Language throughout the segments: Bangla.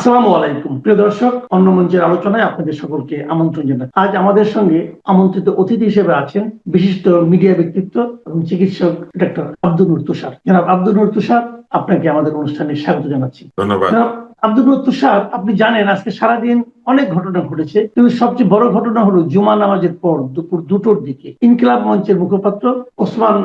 আসসালামু আলাইকুম প্রিয় দর্শক, অন্য মঞ্চের আলোচনায় আপনাদের সকলকে আমন্ত্রণ জানাই। আজ আমাদের সঙ্গে আমন্ত্রিত অতিথি হিসেবে আছেন বিশিষ্ট মিডিয়া ব্যক্তিত্ব এবং চিকিৎসক ডক্টর আব্দুল নূর তুষার। জনাব আব্দুল নূর তুষার, আপনাকে আমাদের অনুষ্ঠানে স্বাগত জানাচ্ছি। ধন্যবাদ। জনাব আব্দুল নূর তুষার, আপনি জানেন আজকে সারাদিন অনেক ঘটনা ঘটেছে, কিন্তু সবচেয়ে বড় ঘটনা হলো জুমা নামাজের পর দুপুর 2টোর দিকে ইনকিলাব মঞ্চের মুখপাত্র ওসমান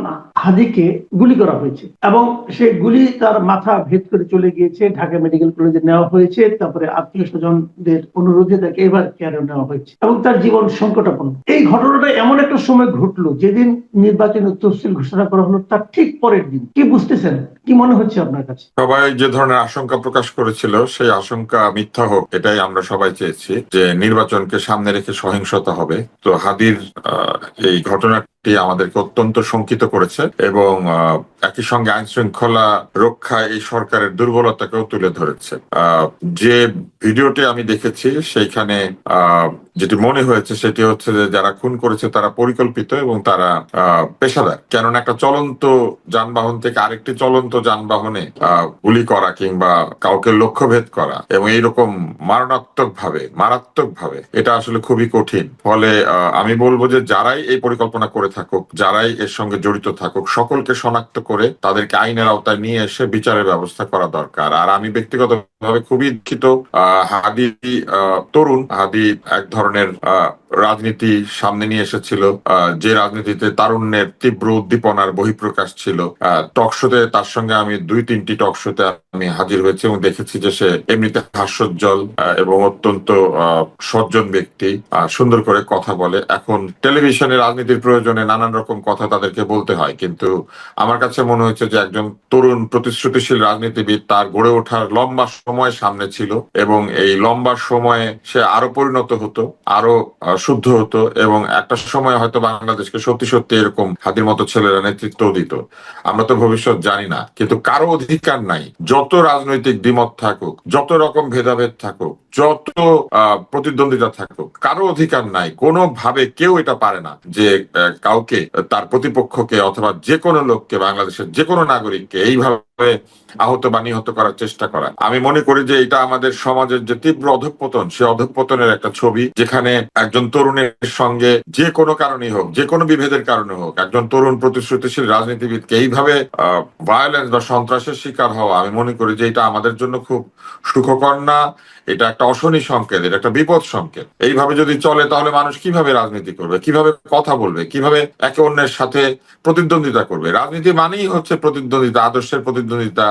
হাদিকে গুলি করা হয়েছে এবং সেই গুলি তার মাথা ভেদ করে চলে গিয়েছে। ঢাকা মেডিকেল কলেজে নেওয়া হয়েছে, তারপরে আত্মীয় স্বজনদের অনুরোধে তাকে এবার কেয়ারে নেওয়া হয়েছে এবং তার জীবন সংকটাপন্ন। এই ঘটনাটা এমন একটা সময় ঘটলো যেদিন নির্বাচনের তফসিল ঘোষণা করা হলো, তার ঠিক পরের দিন। কি বুঝতেছেন, কি মনে হচ্ছে আপনার কাছে? সবাই যে ধরনের আশঙ্কা প্রকাশ করেছিল সেই আশঙ্কা মিথ্যা হোক, এটাই আমরা সবাই চেয়েছি, যে নির্বাচনকে সামনে রেখে সহিংসতা হবে। তো হাদির এই ঘটনাটি আমাদেরকে অত্যন্ত শঙ্কিত করেছে এবং একই সঙ্গে আইন শৃঙ্খলা রক্ষা এই সরকারের দুর্বলতাকেও তুলে ধরেছে। যে ভিডিওটি আমি দেখেছি সেইখানে যেটি মনে হয়েছে সেটি হচ্ছে যে যারা খুন করেছে তারা পরিকল্পিত এবং তারা পেশাদার। কেননা একটা চলন্ত যানবাহন থেকে আরেকটি চলন্ত যানবাহনে গুলি করা কিংবা কাউকে লক্ষ্যভেদ করা এবং এইরকম মারাত্মক ভাবে এটা আসলে খুবই কঠিন। ফলে আমি বলবো যে যারাই এই পরিকল্পনা করে থাকুক, যারাই এর সঙ্গে জড়িত থাকুক, সকলকে শনাক্ত করে তাদেরকে আইনের আওতায় নিয়ে এসে বিচারের ব্যবস্থা করা দরকার। আর আমি ব্যক্তিগতভাবে খুবই দুঃখিত, হাদি তরুণ, হাদি এক ধরনের রাজনীতি সামনে নিয়ে এসেছিল, যে রাজনীতিতে তারুণ্যের তীব্র উদ্দীপনার বহিঃপ্রকাশ ছিল। টকশোতে তার সঙ্গে আমি 2-3টি টকশোতে আমি হাজির হয়েছি এবং দেখেছি যে সে এমনিতে হাস্যোজ্জ্বল এবং অত্যন্ত সজ্জন ব্যক্তি, সুন্দর করে কথা বলে। এখন টেলিভিশনে রাজনীতির প্রয়োজনে নানান রকম কথা তাদেরকে বলতে হয়, কিন্তু আমার কাছে মনে হচ্ছে যে একজন তরুণ প্রতিশ্রুতিশীল রাজনীতিবিদ, তার গড়ে ওঠার লম্বা সময় সামনে ছিল এবং এই লম্বা সময়ে সে আরো পরিণত হতো, আরো শুদ্ধ হতো এবং একটা সময় হয়তো বাংলাদেশকে সত্যি সত্যি এরকম হাদির মতো ছেলেরা নেতৃত্ব দিত। আমরা তো ভবিষ্যৎ জানি না, কিন্তু কারো অধিকার নাই, যত রাজনৈতিক দ্বিমত থাকুক, যত রকম ভেদাভেদ থাকুক, যত প্রতিদ্বন্দ্বিতা থাকুক, কারো অধিকার নাই, কোনোভাবে কেউ এটা পারে না যে কাউকে, তার প্রতিপক্ষকে অথবা যে কোনো লোককে, বাংলাদেশের যে কোনো নাগরিককে এইভাবে আহত বা নিহত করার চেষ্টা করা। আমি মনে করি যে এটা আমাদের সমাজের যে তীব্র অধঃপতন, সে অধঃপতনের একটা ছবি, যেখানে একজন তরুণের সঙ্গে যে কোনো কারণেই হোক, যে কোনো বিভেদের কারণে হোক, একজন তরুণ প্রতিশ্রুতিশীল রাজনীতিবিদকে এইভাবে ভায়োলেন্স বা সন্ত্রাসের শিকার হওয়া, আমি মনে করি যে এটা আমাদের জন্য খুব সুখকর না। এটা একটা অশনি সংকেত, এটা একটা বিপদ সংকেত। এইভাবে যদি চলে তাহলে মানুষ কিভাবে রাজনীতি করবে, কিভাবে কথা বলবে, কিভাবে একে অন্যের সাথে প্রতিদ্বন্দ্বিতা করবে? রাজনীতি মানেই হচ্ছে প্রতিদ্বন্দ্বিতা, আদর্শের প্রতিদ্বন্দ্বিতা,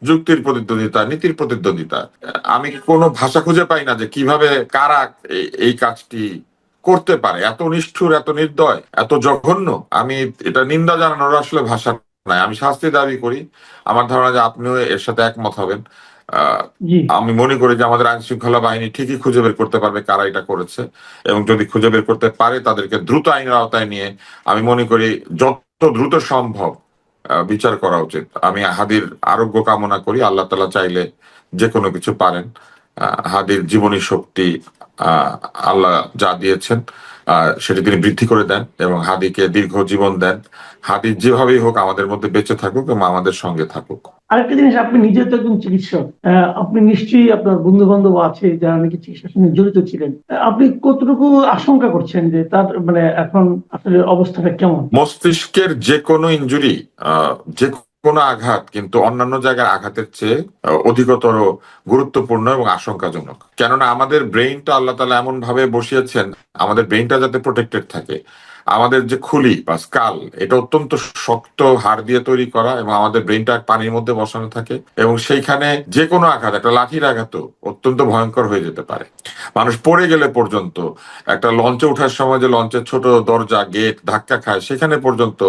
যুক্তির প্রতিদ্বন্দ্বিতা, নীতির প্রতিদ্বন্দ্বিতা। আমি কোনো ভাষা খুঁজে পাই না যে কিভাবে কারা এই কাজটি করতে পারে, এত নিষ্ঠুর, এত নির্দয়, এত জঘন্য। আমি এটা নিন্দা জানানোর আসলে ভাষা নাই, আমি শাস্তি দাবি করি। আমার ধারণা যে আপনিও এর সাথে একমত হবেন। আমি মনে করি যে আমাদের আইন শৃঙ্খলা বাহিনী ঠিকই খুঁজে বের করতে পারবে কারা এটা করেছে, এবং যদি খুঁজে বের করতে পারে তাদেরকে দ্রুত আইনের আওতায় নিয়ে আমি মনে করি যত দ্রুত সম্ভব বিচার করা উচিত। আমি হাদির আরোগ্য কামনা করি। আল্লাহ তাআলা চাইলে যে কোনো কিছু পারেন। হাদির জীবনী শক্তি আল্লাহ যা দিয়েছেন সেটি তিনি বৃদ্ধি করে দেন এবং হাদিকে দীর্ঘ জীবন দেন। হাদি যেভাবেই হোক আমাদের মধ্যে বেঁচে থাকুক এবং আমাদের সঙ্গে থাকুক। আরেকটা জিনিস, আপনি নিজে তো একজন চিকিৎসক, আপনি নিশ্চয়ই আপনার বন্ধু বান্ধব আছে যারা নাকি চিকিৎসার সঙ্গে জড়িত ছিলেন। আপনি কতটুকু আশঙ্কা করছেন যে তার মানে এখন আসলে অবস্থাটা কেমন? মস্তিষ্কের যে কোনো ইনজুরি, যে কোনো আঘাত কিন্তু অন্যান্য জায়গার আঘাতের চেয়ে অধিকতর গুরুত্বপূর্ণ এবং আশঙ্কাজনক। কেননা আমাদের ব্রেইনটা আল্লাহ তাআলা এমন ভাবে বসিয়েছেন, আমাদের ব্রেইনটা যাতে প্রোটেক্টেড থাকে। আমাদের যে খুলি বা স্কাল, এটা অত্যন্ত শক্ত হাড় দিয়ে তৈরি করা এবং আমাদের ব্রেইনটা পানির মধ্যে বসানো থাকে এবং সেইখানে যে কোনো আঘাত, একটা লাঠির আঘাতও অত্যন্ত ভয়ঙ্কর হয়ে যেতে পারে। মানুষ পড়ে গেলে পর্যন্ত, একটা লঞ্চে ওঠার সময় যে লঞ্চের ছোট দরজা গেট ধাক্কা খায়, সেখানে পর্যন্ত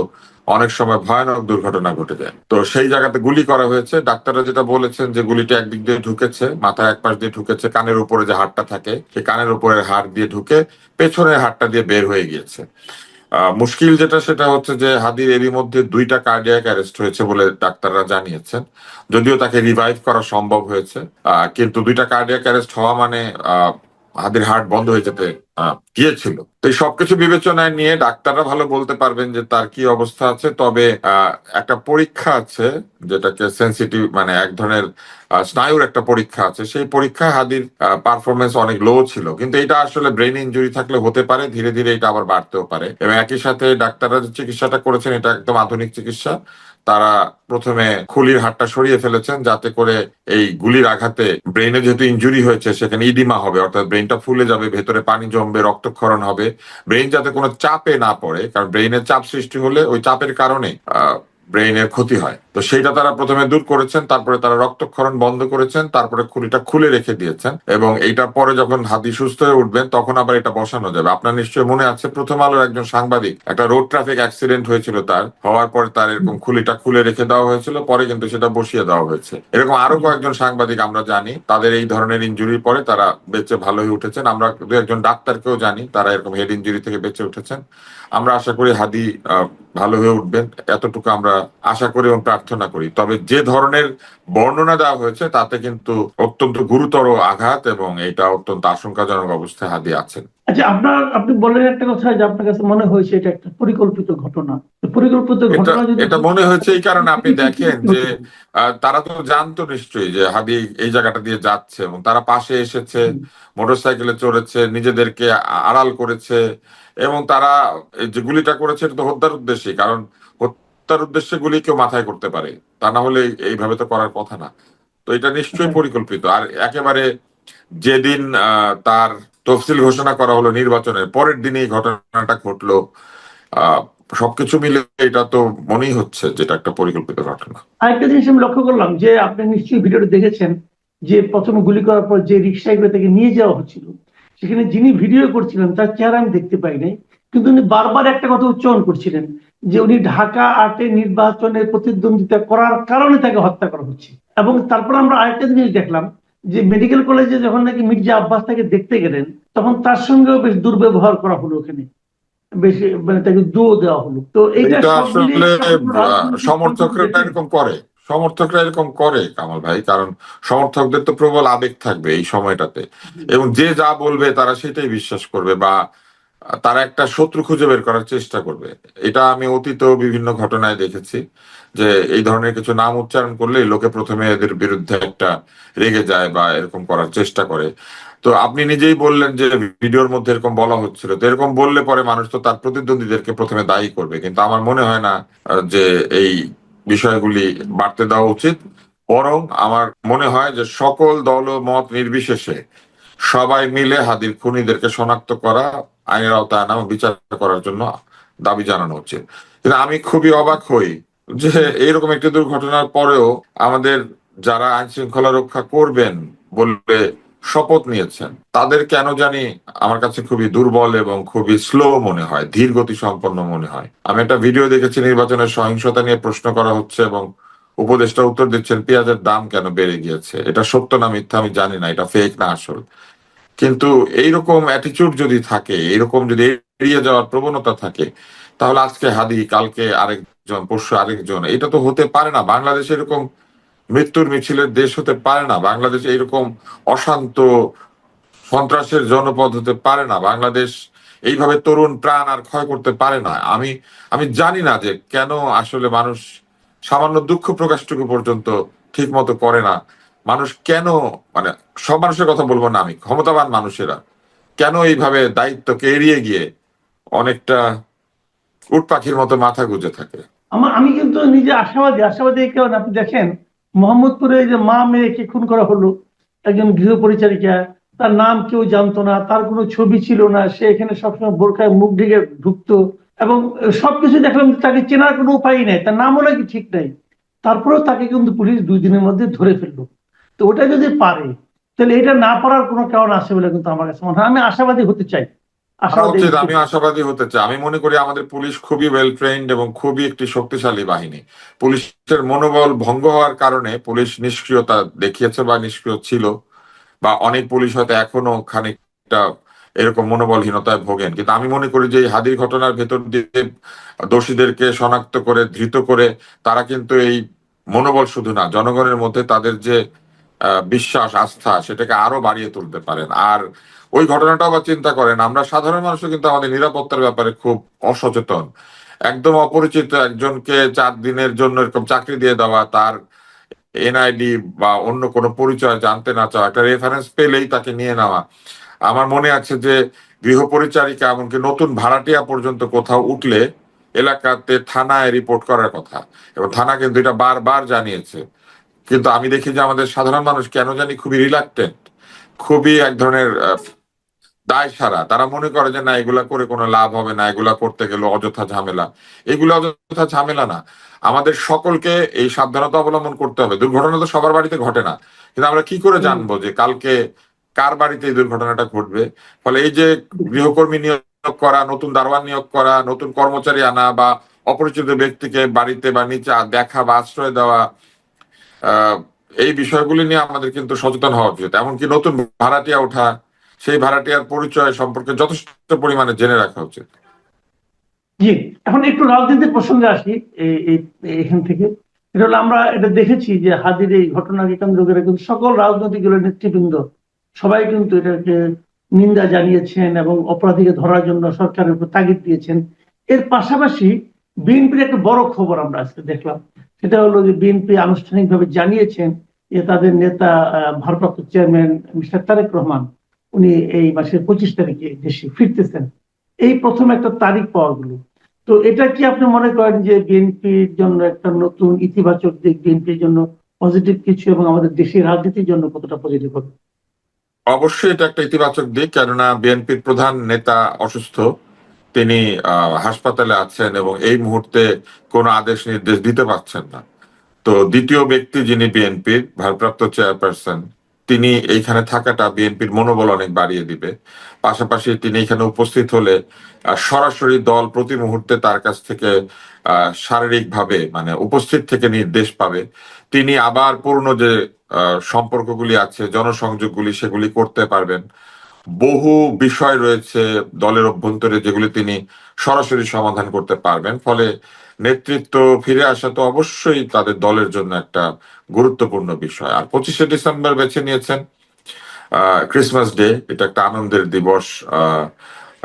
অনেক সময় ভয়ানক দুর্ঘটনা ঘটে যায়। তো সেই জায়গাতে গুলি করা হয়েছে। ডাক্তাররা যেটা বলেছেন যে গুলিটা একদিক দিয়ে ঢুকেছে, মাথায় এক পাশ দিয়ে ঢুকেছে, কানের উপরে যে হাড়টা থাকে সেই কানের উপরের হাড় দিয়ে ঢুকে পেছনের হাড়টা দিয়ে বের হয়ে গিয়েছে। মুশকিল যেটা সেটা হচ্ছে যে হাদির এরই মধ্যে 2টা কার্ডিয়াক অ্যারেস্ট হয়েছে বলে ডাক্তাররা জানিয়েছেন। যদিও তাকে রিভাইভ করা সম্ভব হয়েছে, কিন্তু 2টা কার্ডিয়াক অ্যারেস্ট হওয়া মানে হাদির হার্ট বন্ধ হয়ে যেতে গিয়েছিল। তো এই সবকিছু বিবেচনায় নিয়ে ডাক্তাররা ভালো বলতে পারবেন যে তার কি অবস্থা আছে। তবে একটা পরীক্ষা আছে যেটাকে সেন্সিটিভ, মানে এক ধরনের স্নায়ুর একটা পরীক্ষা আছে, সেই পরীক্ষায় হাদির পারফরমেন্স অনেক লো ছিল। কিন্তু এটা আসলে ব্রেন ইনজুরি থাকলে হতে পারে, ধীরে ধীরে এটা আবার বাড়তেও পারে। এবং একই সাথে ডাক্তাররা যে চিকিৎসাটা করেছেন এটা একদম আধুনিক চিকিৎসা। তারা প্রথমে খুলির হাড়টা সরিয়ে ফেলেছেন যাতে করে এই গুলির আঘাতে ব্রেনে যেহেতু ইনজুরি হয়েছে সেখানে ইডিমা হবে, অর্থাৎ ব্রেনটা ফুলে যাবে, ভেতরে পানি জমবে, রক্তক্ষরণ হবে। ব্রেন যাতে কোনো চাপে না পড়ে, কারণ ব্রেনের চাপ সৃষ্টি হলে ওই চাপের কারণে ব্রেইনের ক্ষতি হয়। তো সেইটা তারা প্রথমে দূর করেছেন, তারপরে তারা রক্তক্ষরণ বন্ধ করেছেন, তারপরে খুলিটা খুলে রেখে দিয়েছেন। এবং এইটার পরে যখন হাদি সুস্থ হয়ে উঠবেন তখন আবার এটা বসানো যাবে। আপনার নিশ্চয়ই মনে আছে প্রথম আলোর একজন সাংবাদিক, একটা রোড ট্রাফিক অ্যাক্সিডেন্ট হয়েছিল, তার হওয়ার পরে তার এরকম খুলিটা খুলে রেখে দেওয়া হয়েছিল, পরে কিন্তু সেটা বসিয়ে দেওয়া হয়েছে। এরকম আরো কয়েকজন সাংবাদিক আমরা জানি তাদের এই ধরনের ইনজুরির পরে তারা বেঁচে ভালো হয়ে উঠেছেন। আমরা দু একজন ডাক্তারকেও জানি তারা এরকম হেড ইনজুরি থেকে বেঁচে উঠেছেন। আমরা আশা করি হাদি ভালো হয়ে উঠবেন, এতটুকু আমরা আশা করি এবং প্রার্থনা করি। তবে যে ধরনের বর্ণনা দেওয়া হয়েছে তাতে কিন্তু অত্যন্ত গুরুতর আঘাত এবং এটা অত্যন্ত আশঙ্কাজনক অবস্থায় হাদি আছেন। আচ্ছা, আপনি বললেন একটা কথা যে আপনার কাছে মনে হয়েছে এটা একটা পরিকল্পিত ঘটনা। তো পরিকল্পিত এটা ঘটনা যদি এটা মনে হয়েছে এই কারণে আপনি দেখেন যে হতে পারে। তারা তো জানতো নিশ্চয়ই যে হাদি এই জায়গাটা দিয়ে যাচ্ছে এবং তারা পাশে এসেছে, মোটরসাইকেলে চড়েছে, নিজেদেরকে আড়াল করেছে এবং তারা এই যে গুলিটা করেছে এটা তো হত্যার উদ্দেশ্যে, কারণ হত্যার উদ্দেশ্যে গুলি কেউ মাথায় করতে পারে, তা না হলে এইভাবে তো করার কথা না। তো এটা নিশ্চয়ই হ্যাঁ। পরিকল্পিত। আর একেবারে যেদিন তার তফসিল ঘোষণা করা হলো নির্বাচনের পরের দিনই এই ঘটনাটা ঘটলো, আহ সবকিছু মিলে এটা তো মনেই হচ্ছে যেটা একটা পরিকল্পিত ঘটনা। আরেকটা জিনিস আমি লক্ষ্য করলাম যে আপনি নিশ্চয়ই ভিডিওটা দেখেছেন যে প্রথমে গুলি করার পর যে রিক্সাগুলো থেকে নিয়ে যাওয়া হচ্ছিল সেখানে যিনি ভিডিও করছিলেন তার চেহারা আমি দেখতে পাই নাই, কিন্তু উনি বারবার একটা কথা উচ্চারণ করছিলেন যে উনি ঢাকা 8-এ নির্বাচনে প্রতিদ্বন্দ্বিতা করার কারণে তাকে হত্যা করা হচ্ছে। এবং তারপর আমরা আরেকটা জিনিস দেখলাম যে মেডিকেল কলেজে যখন নাকি মির্জা আব্বাস তাকে দেখতে গেলেন তখন তার সঙ্গেও বেশ দুর্ব্যবহার করা হলো, ওখানে বেশি মানে তাকে দোও দেওয়া হলো। তো এইটা এটা সব মিলিয়ে আসলে সম্পূর্ণ রাজনৈতিক সমর্থকরা পরিকল্পিত। এরকম করে, সমর্থকরা এরকম করে কামাল ভাই, কারণ সমর্থকদের তো প্রবল আবেগ থাকবে এই সময়টাতে এবং যে যা বলবে তারা সেটাই বিশ্বাস করবে বা তারা একটা শত্রু খুঁজে বের করার চেষ্টা করবে। এটা আমি অতীতেও বিভিন্ন ঘটনায় দেখেছি যে এই ধরনের কিছু নাম উচ্চারণ করলেই লোকে প্রথমে এদের বিরুদ্ধে একটা রেগে যায় বা এরকম করার চেষ্টা করে। তো আপনি নিজেই বললেন যে ভিডিওর মধ্যে এরকম বলা হচ্ছিল, তো এরকম বললে পরে মানুষ তো তার প্রতিদ্বন্দ্বীদেরকে প্রথমে দায়ী করবে, কিন্তু আমার মনে হয় না যে এই বিষয়গুলি বাড়তে দেওয়া উচিত। বরং আমার মনে হয় যে সকল দল ও মত নির্বিশেষে সবাই মিলে হাদির খুনিদেরকে শনাক্ত করা, আইনের আওতায় আনা এবং বিচার করার জন্য দাবি জানানো উচিত। কিন্তু আমি খুবই অবাক হই যে এইরকম একটি দুর্ঘটনার পরেও আমাদের যারা আইন শৃঙ্খলা রক্ষা করবেন বলে শপথ নিয়েছেন তাদের কেন জানি আমার কাছে খুবই দুর্বল এবং খুবই স্লো মনে হয়, ধীর গতি সম্পন্ন মনে হয়। আমি একটা ভিডিও দেখেছি, নির্বাচনের সহিংসতা নিয়ে প্রশ্ন করা হচ্ছে এবং উপদেষ্টা উত্তর দিচ্ছেন পেঁয়াজের দাম কেন বেড়ে গিয়েছে। এটা সত্য না মিথ্যা আমি জানি না, এটা ফেক না আসল। কিন্তু এইরকম অ্যাটিটিউড যদি থাকে, এরকম যদি এড়িয়ে যাওয়ার প্রবণতা থাকে, তাহলে আজকে হাদি, কালকে আরেকজন, পরশু আরেকজন, এটা তো হতে পারে না। বাংলাদেশ এরকম মৃত্যুর মিছিলের দেশ হতে পারে না। বাংলাদেশ এরকম অশান্ত সন্ত্রাসের জনপদ হতে পারে না। বাংলাদেশ এইভাবে তরুণ প্রাণ আর ক্ষয় করতে পারে না। আমি আমি জানি না যে কেন আসলে মানুষ সামান্য দুঃখ প্রকাশটুকু পর্যন্ত ঠিক মতো করে না। মানুষ কেন, মানে সব মানুষের কথা বলবো না আমি, ক্ষমতাবান মানুষেরা কেন এইভাবে দায়িত্বকে এড়িয়ে গিয়ে অনেকটা উট পাখির মতো মাথা গুঁজে থাকে। আমি কিন্তু নিজে আশাবাদী, আশাবাদী এই কারণে আপনি দেখেন মোহাম্মদপুরে এই যে মা মেয়েকে খুন করা হলো, একজন গৃহ পরিচারিকা, তার নাম কেউ জানতো না, তার কোনো ছবি ছিল না, সে এখানে সবসময় বোরখায় মুখ ঢেকে ঢুকতো এবং সবকিছু দেখলাম তাকে চেনার কোনো উপায় নেই, তার নামও নাকি ঠিক নাই। তারপরেও তাকে কিন্তু পুলিশ 2 দিনের মধ্যে ধরে ফেললো। তো ওটা যদি পারে তাহলে এটা না পারার কোনো কারণ আছে বলে কিন্তু আমার কাছে মনে হয়। আমি আশাবাদী হতে চাই, করা আশাবাদী উচিত, হতে আমি চাই। আশাবাদী হতে চাই। আমি মনে করি আমাদের পুলিশ খুবই ওয়েল ট্রেন্ড এবং খুবই একটি শক্তিশালী বাহিনী। পুলিশের মনোবল ভঙ্গ হওয়ার কারণে পুলিশ নিষ্ক্রিয়তা দেখিয়েছে বা নিষ্ক্রিয় ছিল, বা অনেক পুলিশ হয়তো এখনো খানিকটা এরকম মনোবলহীনতায় ভোগেন। কিন্তু আমি মনে করি যে এই হাদির ঘটনার ভেতর দিয়ে দোষীদেরকে শনাক্ত করে ধৃত করে তারা কিন্তু এই মনোবল শুধু না, জনগণের মধ্যে তাদের যে বিশ্বাস আস্থা সেটাকে আরো বাড়িয়ে তুলতে পারেন। আর ওই ঘটনাটাও আবার চিন্তা করেন, আমরা সাধারণ মানুষও কিন্তু আমাদের নিরাপত্তার ব্যাপারে খুব অসচেতন। একদম অপরিচিত একজনকে 4 দিনের জন্য এরকম চাকরি দিয়ে দেওয়া, তার এনআইডি বা অন্য কোনো পরিচয় জানতে না চাওয়া, একটা রেফারেন্স পেলেই তাকে নিয়ে নেওয়া। আমার মনে আছে যে গৃহ পরিচারিকা এমনকি নতুন ভাড়াটিয়া পর্যন্ত কোথাও উঠলে এলাকাতে থানায় রিপোর্ট করার কথা, এবং থানা কিন্তু এটা বারবার জানিয়েছে। কিন্তু আমি দেখি যে আমাদের সাধারণ মানুষ কেন জানি খুবই রিলাক্টেন্ট, খুবই এক ধরনের দায় সারা। তারা মনে করে যে না, এগুলা করে কোনো লাভ হবে না, এগুলা করতে গেলে অযথা ঝামেলা। এগুলো অযথা ঝামেলা না, আমাদের সকলকে এই সাবধানতা অবলম্বন করতে হবে। দুর্ঘটনা তো সবার বাড়িতে ঘটে না, কিন্তু আমরা কি করে হুম, জানবো যে কালকে কার বাড়িতে এই দুর্ঘটনাটা ঘটবে? ফলে এই যে গৃহকর্মী নিয়োগ করা, নতুন দারোয়ান নিয়োগ করা, নতুন কর্মচারী আনা, বা অপরিচিত ব্যক্তিকে বাড়িতে বা নিচে দেখা বা আশ্রয় দেওয়া, আহ এই বিষয়গুলি নিয়ে আমাদের কিন্তু সচেতন হওয়া উচিত। এমনকি নতুন ভাড়াটিয়া ওঠা, সেই ভাড়াটিয়ার পরিচয় সম্পর্কে যথেষ্ট পরিমাণে জেনে রাখা উচিত। জি। এখন একটু রাজনীতির প্রসঙ্গে আসি। এখান থেকে এটা হলো, আমরা এটা দেখেছি যে হাদির এই ঘটনাকে কেন্দ্র করে কিন্তু সকল রাজনৈতিক দলের নেতৃবৃন্দ সবাই কিন্তু এটাকে নিন্দা জানিয়েছেন এবং অপরাধীকে ধরার জন্য সরকারের উপর তাগিদ দিয়েছেন। এর পাশাপাশি বিএনপির একটা বড় খবর আমরা আজকে দেখলাম, সেটা হলো যে বিএনপি আনুষ্ঠানিকভাবে জানিয়েছেন যে তাদের নেতা ভারপ্রাপ্ত চেয়ারম্যান মিস্টার তারেক রহমান উনি এই মাসের 25 তারিখে দেশে ফিরতেছেন। এই প্রথম একটা তারিখ পাওয়া গেল। তো এটা কি আপনি মনে করেন যে বিএনপির জন্য একটা নতুন ইতিবাচক দিক, বিএনপির জন্য পজিটিভ কিছু, এবং আমাদের দেশের রাজনীতির জন্য কতটা পজিটিভ হবে? অবশ্যই এটা একটা ইতিবাচক দিক, কেননা বিএনপির প্রধান নেতা অসুস্থ, তিনি হাসপাতালে আছেন এবং এই মুহূর্তে কোনো আদেশ নির্দেশ দিতে পারছেন না। তো দ্বিতীয় ব্যক্তি যিনি বিএনপির ভারপ্রাপ্ত চেয়ারপারসন, তিনি এইখানে থাকাটা বিএনপির মনোবল অনেক বাড়িয়ে দিবে। পাশাপাশি তিনি এখানে উপস্থিত হলে সরাসরি দল প্রতি মুহূর্তে তার কাছ থেকে শারীরিকভাবে মানে উপস্থিত থেকে নির্দেশ পাবে। তিনি আবার পুরনো যে সম্পর্কগুলি আছে, জনসংযোগগুলি, সেগুলি করতে পারবেন। বহু বিষয় রয়েছে দলের অভ্যন্তরে যেগুলি তিনি সরাসরি সমাধান করতে পারবেন। ফলে নেতৃত্ব ফিরে আসা তো অবশ্যই তাদের দলের জন্য একটা গুরুত্বপূর্ণ বিষয়। আর 25শে ডিসেম্বর বেছে নিয়েছেন ক্রিসমাস ডে, এটা একটা আনন্দের দিবস। আহ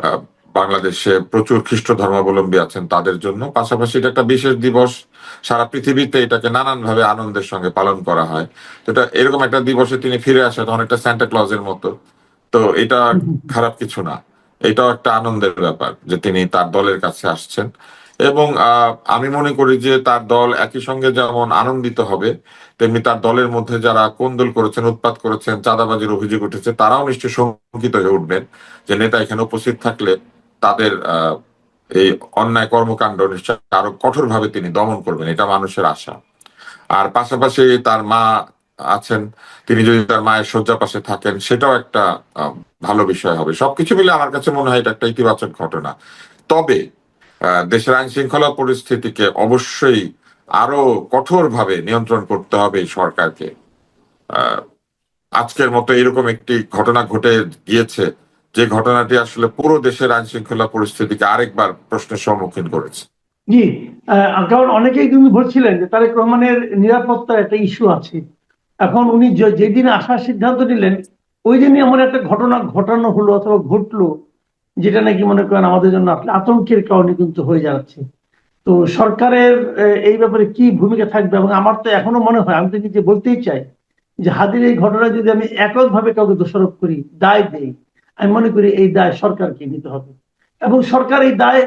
আহ, বাংলাদেশে প্রচুর খ্রিস্ট ধর্মাবলম্বী আছেন তাদের জন্য, পাশাপাশি এটা একটা বিশেষ দিবস। সারা পৃথিবীতে এটাকে নানান ভাবে আনন্দের সঙ্গে পালন করা হয়। তো এটা এরকম একটা দিবসে তিনি ফিরে আসা অনেকটা সান্টা ক্লজের মতো। তো এটা খারাপ কিছু না, এটাও একটা আনন্দের ব্যাপার যে তিনি তার দলের কাছে আসছেন। এবং আমি মনে করি যে তার দল একই সঙ্গে যেমন আনন্দিত হবে, তেমনি তার দলের মধ্যে যারা কোন্দল করেছেন, উৎপাত করেছেন, চাঁদাবাজির অভিযোগ উঠেছে, তারাও নিশ্চয়ই শঙ্কিত হয়ে উঠবেন যে নেতা এখানে উপস্থিত থাকলে তাদের এই অন্যায় কর্মকাণ্ড নিশ্চয় আরো কঠোরভাবে তিনি দমন করবেন, এটা মানুষের আশা। আর পাশাপাশি তার মা আছেন, তিনি যদি তার মায়ের শয্যা পাশে থাকেন সেটাও একটা ভালো বিষয় হবে। সবকিছু মিলে আমার কাছে মনে হয় এটা একটা ইতিবাচক ঘটনা। তবে দেশের আইন শৃঙ্খলা পরিস্থিতিকে অবশ্যই আরো কঠোরভাবে নিয়ন্ত্রণ করতে হবে এই সরকারকে। আহ, আজকের মতো এরকম একটি ঘটনা ঘটে গিয়েছে, যে ঘটনাটি আসলে পুরো দেশের আইন শৃঙ্খলা পরিস্থিতিকে আরেকবার প্রশ্নের সম্মুখীন করেছে। জি। কারণ অনেকেই কিন্তু বলছিলেন যে তারেক রহমানের নিরাপত্তার একটা ইস্যু আছে। এখন উনি যেদিন আসার সিদ্ধান্ত নিলেন ওই দিনই এমন একটা ঘটনা ঘটানো হলো অথবা ঘটলো, যেটা নাকি মনে করেন আমাদের জন্য আসলে আতঙ্কের কারণে কিন্তু হয়ে যাচ্ছে। তো সরকারের এই ব্যাপারে কি ভূমিকা থাকবে? এবং আমার তো এখনো মনে হয়, আমি তো নিজে বলতেই চাই যে হাদির এই ঘটনা যদি আমি এককভাবে কাউকে দোষারোপ করি, দায় দেই, আমি মনে করি এই দায় সরকারকে নিতে হবে। এবং সরকার এই দায়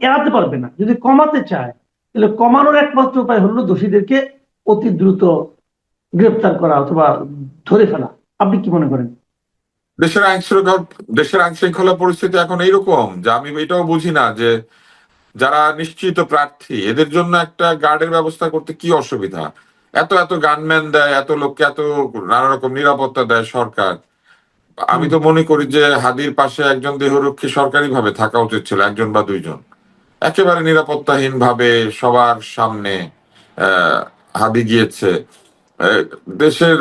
এড়াতে পারবে না। যদি কমাতে চায় তাহলে কমানোর একমাত্র উপায় হলো দোষীদেরকে অতি দ্রুত গ্রেপ্তার করা অথবা ধরে ফেলা। আপনি কি মনে করেন? দেশের আইন শৃঙ্খলা দেশের আইন শৃঙ্খলা পরিস্থিতি এখন এইরকম যে আমি এটাও বুঝি না যে যারা নিশ্চিত প্রার্থী এদের জন্য একটা গার্ডের ব্যবস্থা করতে কি অসুবিধা। এত এত গানম্যান দেয়, এত লোককে এত নানা রকম নিরাপত্তা দেয় সরকার। আমি হুম। তো মনে করি যে হাদির পাশে একজন দেহরক্ষী সরকারি ভাবে থাকা উচিত ছিল, একজন বা দুইজন। একেবারে নিরাপত্তাহীন ভাবে সবার সামনে আহ হাদি গিয়েছে। আহ, দেশের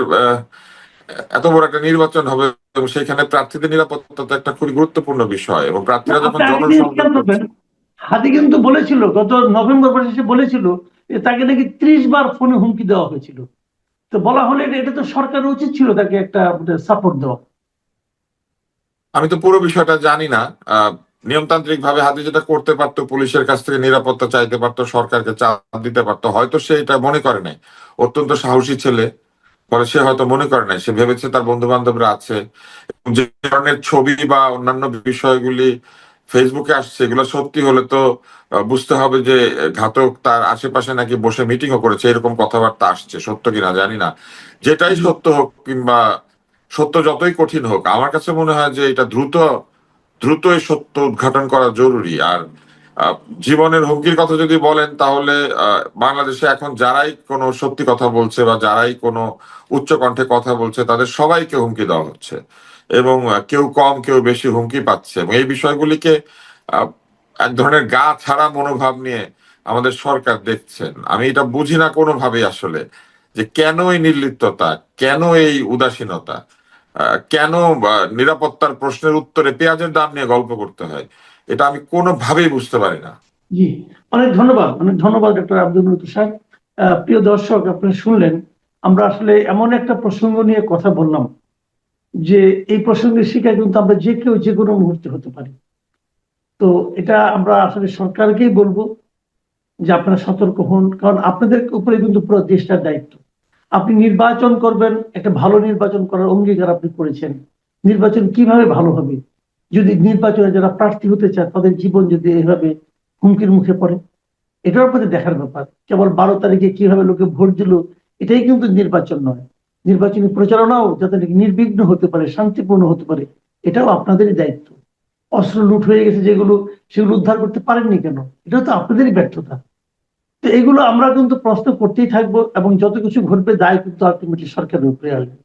এত বড় একটা নির্বাচন হবে এবং সেখানে প্রার্থীদের নিরাপত্তা তো একটা খুবই গুরুত্বপূর্ণ বিষয়, এবং না, প্রার্থীরা যখন আপনি আরেকটা জিনিস জনসংযোগ খেয়াল করবেন, করছে। হাদি কিন্তু বলেছিল গত নভেম্বর মাসে, সে বলেছিল যে তাকে নাকি 30 বার ফোনে হুমকি দেওয়া হয়েছিল। তো বলা হলে এটা তো সরকারের উচিত ছিল তাকে একটা সাপোর্ট দেওয়া। আমি তো পুরো বিষয়টা জানি না। নিয়মতান্ত্রিক ভাবে হাদি যেটা করতে পারতো, পুলিশের কাছ থেকে নিরাপত্তা চাইতে পারতো, সরকারকে চাপ দিতে পারতো, হয়তো সে এটা মনে করে নাই। অত্যন্ত সাহসী ছেলে, ফলে সে হয়তো মনে করে নাই, সে ভেবেছে তার বন্ধু বান্ধবরা আছে। যে ধরনের ছবি বা অন্যান্য বিষয়গুলি ফেসবুকে আসছে, এগুলো সত্যি হলে তো বুঝতে হবে যে ঘাতক তার আশেপাশে নাকি বসে মিটিংও করেছে, এরকম কথাবার্তা আসছে। সত্য কিনা জানি না। যেটাই জি সত্য হোক কিংবা সত্য যতই কঠিন হোক, আমার কাছে মনে হয় যে এটা দ্রুত দ্রুত এই সত্য উদ্ঘাটন করা জরুরি। আর আহ, জীবনের হুমকির কথা যদি বলেন, তাহলে বাংলাদেশে এখন যারাই কোনো সত্যি কথা বলছে বা যারাই কোনো উচ্চ কণ্ঠে কথা বলছে, তাদের সবাইকে হুমকি দেওয়া হচ্ছে। এবং কেউ কম কেউ বেশি হুমকি পাচ্ছে, এবং এই বিষয়গুলিকে আহ, এক ধরনের গা ছাড়া মনোভাব নিয়ে আমাদের সরকার দেখছেন। আমি এটা বুঝি না কোনোভাবেই আসলে, যে কেন এই নির্লিপ্ততা, কেন এই উদাসীনতা, কেন নিরাপত্তার প্রশ্নের উত্তরে পেঁয়াজের দাম নিয়ে গল্প করতে হয়, এটা আমি কোনোভাবেই বুঝতে পারি না। জি, অনেক ধন্যবাদ ডক্টর আব্দুল লতিফ সাহেব। প্রিয় দর্শক, আপনারা শুনলেন আমরা আসলে এমন একটা প্রসঙ্গ নিয়ে কথা বললাম যে এই প্রসঙ্গের শিকার কিন্তু আমরা যে কেউ যে কোনো মুহূর্তে হতে পারি। তো এটা আমরা আসলে সরকারকেই বলবো যে আপনারা সতর্ক হন, কারণ আপনাদের উপরে কিন্তু পুরো দেশটার দায়িত্ব। আপনি নির্বাচন করবেন, একটা ভালো নির্বাচন করার অঙ্গীকার আপনি করেছেন। নির্বাচন কিভাবে ভালো হবে যদি নির্বাচনে যারা প্রার্থী হতে চায় তাদের জীবন যদি এভাবে হুমকির মুখে পড়ে? এটার প্রতি দেখার ব্যাপার। কেবল 12 তারিখে কিভাবে লোকে ভোট দিল এটাই কিন্তু নির্বাচন নয়। নির্বাচনী প্রচারণাও যাতে নাকি নির্বিঘ্ন হতে পারে, শান্তিপূর্ণ হতে পারে, এটাও আপনাদেরই দায়িত্ব। অস্ত্র লুট হয়ে গেছে যেগুলো, সেগুলো উদ্ধার করতে পারেননি কেন? এটাও তো আপনাদেরই ব্যর্থতা। তো এগুলো আমরা কিন্তু প্রশ্ন করতেই থাকবো, এবং যত কিছু ঘটবে দায় কিন্তু আলটিমেটলি সরকারের উপরে আসবে।